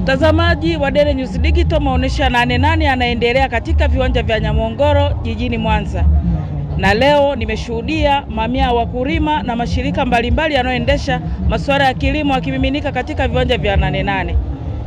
Mtazamaji wa Daily News Digital, maonesho ya 88 yanaendelea katika viwanja vya Nyamongoro jijini Mwanza. Na leo nimeshuhudia mamia ya wakulima na mashirika mbalimbali yanayoendesha masuala ya kilimo yakimiminika katika viwanja vya 88.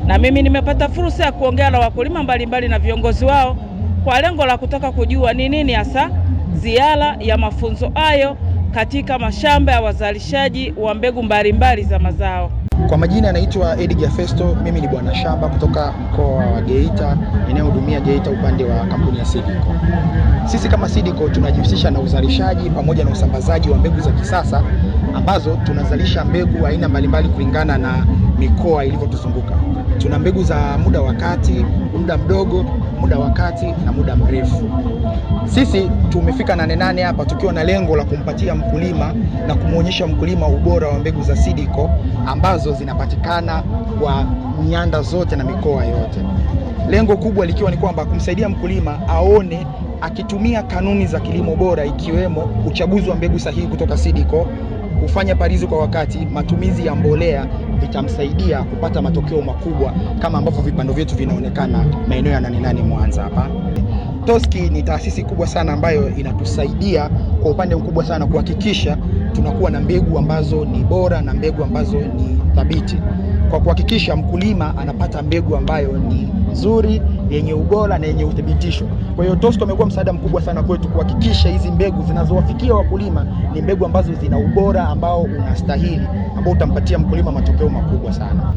Na mimi nimepata fursa ya kuongea na wakulima mbalimbali na viongozi wao kwa lengo la kutaka kujua ni nini hasa ziara ya mafunzo hayo katika mashamba ya wazalishaji wa mbegu mbalimbali za mazao. Kwa majina anaitwa Edgar Festo, mimi ni bwana shamba kutoka mkoa wa Geita, ninayehudumia Geita upande wa kampuni ya Seedco. Sisi kama Seedco tunajihusisha na uzalishaji pamoja na usambazaji wa mbegu za kisasa ambazo tunazalisha mbegu aina mbalimbali kulingana na mikoa ilivyotuzunguka. Tuna mbegu za muda wa kati, muda mdogo, muda wa kati na muda mrefu. Sisi tumefika 88 hapa tukiwa na lengo la kumpatia mkulima na kumuonyesha mkulima ubora wa mbegu za Seedco ambazo zinapatikana kwa nyanda zote na mikoa yote. Lengo kubwa likiwa ni kwamba kumsaidia mkulima aone akitumia kanuni za kilimo bora, ikiwemo uchaguzi wa mbegu sahihi kutoka Seedco, kufanya palizi kwa wakati, matumizi ya mbolea, vitamsaidia kupata matokeo makubwa kama ambavyo vipando vyetu vinaonekana maeneo ya 88 Mwanza hapa. Toski ni taasisi kubwa sana ambayo inatusaidia kwa upande mkubwa sana kuhakikisha tunakuwa na mbegu ambazo ni bora na mbegu ambazo ni thabiti, kwa kuhakikisha mkulima anapata mbegu ambayo ni nzuri, yenye ubora na yenye uthibitisho. Kwa hiyo Toski amekuwa msaada mkubwa sana kwetu kuhakikisha hizi mbegu zinazowafikia wakulima ni mbegu ambazo zina ubora ambao unastahili, ambao utampatia mkulima matokeo makubwa sana.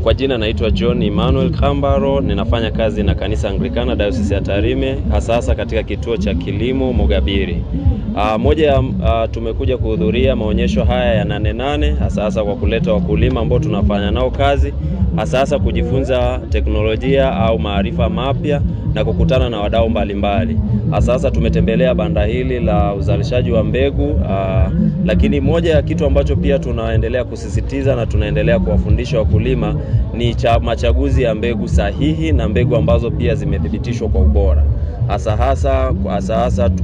Kwa jina naitwa John Emmanuel Kambaro, ninafanya kazi na kanisa Anglikana Diocese ya Tarime, hasa katika kituo cha kilimo Mogabiri. Tumekuja kuhudhuria maonyesho haya ya 88 hasa kwa kuleta wakulima ambao tunafanya nao kazi, hasa kujifunza teknolojia au maarifa mapya na kukutana na wadau mbalimbali. Hasa tumetembelea banda hili la uzalishaji wa mbegu, lakini moja ya kitu ambacho pia tunaendelea kusisitiza na tunaendelea kuwafundisha wakulima ni machaguzi ya mbegu sahihi na mbegu ambazo pia zimethibitishwa kwa ubora. Hasa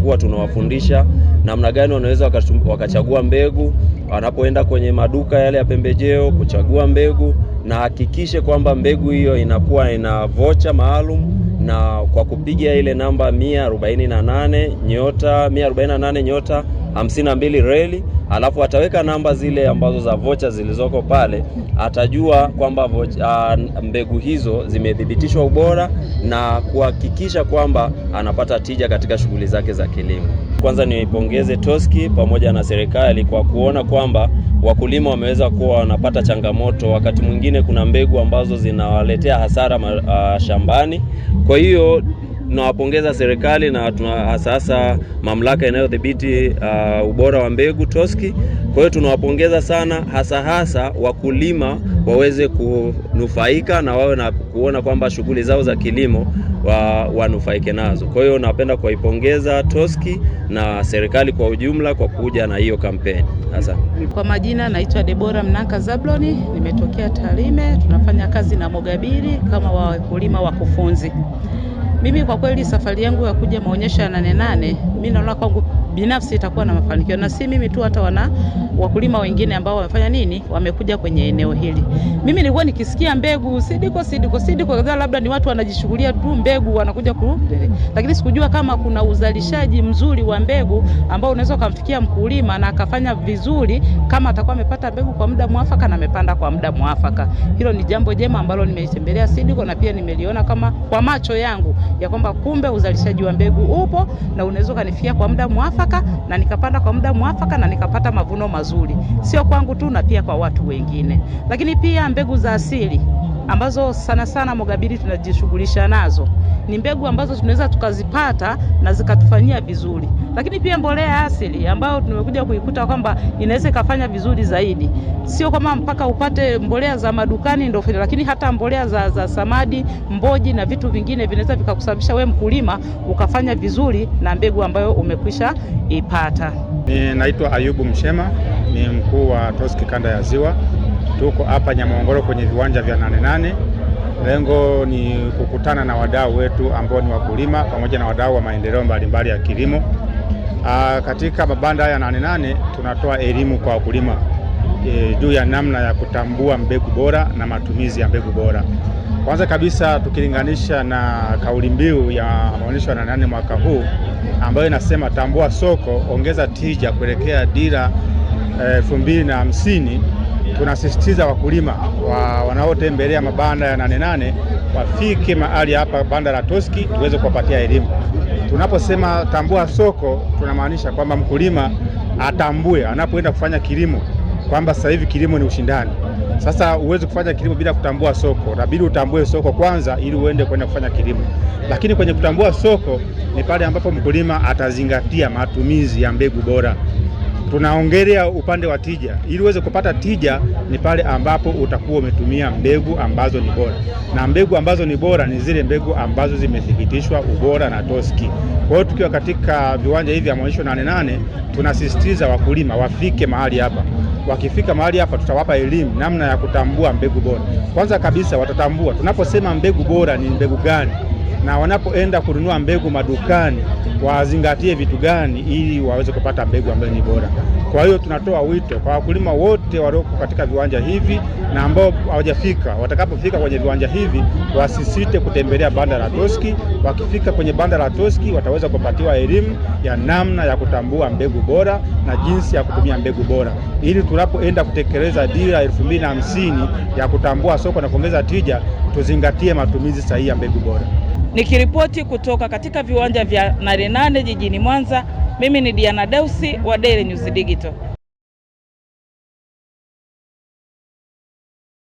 huwa tunawafundisha namna gani wanaweza wakachagua mbegu wanapoenda kwenye maduka yale ya pembejeo kuchagua mbegu, na hakikishe kwamba mbegu hiyo inakuwa ina vocha maalum, na kwa kupiga ile namba 148 nyota 52 reli, alafu ataweka namba zile ambazo za vocha zilizoko pale, atajua kwamba mbegu hizo zimethibitishwa ubora na kuhakikisha kwamba anapata tija katika shughuli zake za kilimo. Kwanza niipongeze Toski pamoja na serikali kwa kuona kwamba wakulima wameweza kuwa wanapata changamoto. Wakati mwingine kuna mbegu ambazo zinawaletea hasara shambani. Kwa hiyo tunawapongeza serikali na hasa mamlaka inayodhibiti ubora wa mbegu Toski. Kwa hiyo tunawapongeza sana, hasa wakulima waweze kunufaika na wawe na kuona kwamba shughuli zao za kilimo wanufaike nazo. Kwa hiyo napenda kuipongeza Toski na serikali kwa ujumla kwa kuja na hiyo kampeni. Kwa majina naitwa Debora Mnaka Zabloni, nimetokea Tarime, tunafanya kazi na Mogabiri kama wakulima wakufunzi. Mimi kwa kweli safari yangu ya kuja maonyesho ya 88, mimi naona kwangu binafsi itakuwa na mafanikio, na si mimi tu, hata wakulima wengine ambao wamefanya nini, wamekuja kwenye eneo hili. Mimi nilikuwa nikisikia mbegu Seedco labda ni watu wanajishughulia tu mbegu wanakuja lakini sikujua kama kuna uzalishaji mzuri wa mbegu ambao unaweza kumfikia mkulima na akafanya vizuri kama atakuwa amepata mbegu kwa muda mwafaka na amepanda kwa muda mwafaka. Hilo ni jambo jema ambalo nimeitembelea Seedco na pia nimeliona kama kwa macho yangu ya kwamba kumbe uzalishaji wa mbegu upo na unaweza kanifikia kwa muda mwafaka na nikapanda kwa muda mwafaka na nikapata mavuno mazuri, sio kwangu tu na pia kwa watu wengine. Lakini pia mbegu za asili ambazo sana Mogabiri tunajishughulisha nazo ni mbegu ambazo tunaweza tukazipata na zikatufanyia vizuri. Lakini pia mbolea asili ambayo tumekuja kuikuta kwamba inaweza ikafanya vizuri zaidi, sio kama mpaka upate mbolea za madukani ndio, lakini hata mbolea za samadi, mboji na vitu vingine vinaweza vikakusababisha we mkulima ukafanya vizuri na mbegu ambayo umekwisha ipata. Naitwa Ayubu Mshema, ni mkuu wa Toski kanda ya Ziwa. Tuko hapa Nyamongoro kwenye viwanja vya 88. Lengo ni kukutana na wadau wetu ambao ni wakulima pamoja na wadau wa maendeleo mbalimbali ya kilimo. Katika mabanda haya 88 tunatoa elimu kwa wakulima juu ya namna ya kutambua mbegu bora na matumizi ya mbegu bora. Kwanza kabisa tukilinganisha na kauli mbiu ya maonyesho ya 88 mwaka huu ambayo inasema tambua soko, ongeza tija kuelekea dira 2050, tunasisitiza wakulima wanaotembelea mabanda ya 88 wafike mahali hapa banda la Toski tuweze kuwapatia elimu. Tunaposema tambua soko, tunamaanisha kwamba mkulima atambue anapoenda kufanya kilimo kwamba sasa hivi kilimo ni ushindani. Sasa uweze kufanya kilimo bila kutambua soko, inabidi utambue soko kwanza ili uende kwenda kufanya kilimo. Lakini kwenye kutambua soko ni pale ambapo mkulima atazingatia matumizi ya mbegu bora. Tunaongelea upande wa tija. Ili uweze kupata tija ni pale ambapo utakuwa umetumia mbegu ambazo ni bora. Na mbegu ambazo ni bora ni zile mbegu ambazo zimethibitishwa ubora na Toski. Kwa hiyo tukiwa katika viwanja hivi vya maonyesho 88 tunasisitiza wakulima wafike mahali hapa. Wakifika mahali hapa tutawapa elimu namna ya kutambua mbegu bora. Kwanza kabisa watatambua tunaposema mbegu bora ni mbegu gani, na wanapoenda kununua mbegu madukani wazingatie vitu gani ili waweze kupata mbegu ambayo ni bora. Kwa hiyo tunatoa wito kwa wakulima wote walioko katika viwanja hivi na ambao hawajafika, watakapofika kwenye viwanja hivi wasisite kutembelea banda la Toski. Wakifika kwenye banda la Toski wataweza kupatiwa elimu ya namna ya kutambua mbegu bora na jinsi ya kutumia mbegu bora, ili tunapoenda kutekeleza dira 2050 ya kutambua soko na kuongeza tija, tuzingatie matumizi sahihi ya mbegu bora. Nikiripoti kutoka katika viwanja vya 88 jijini Mwanza, mimi ni Diana Deusi wa Daily News Digital.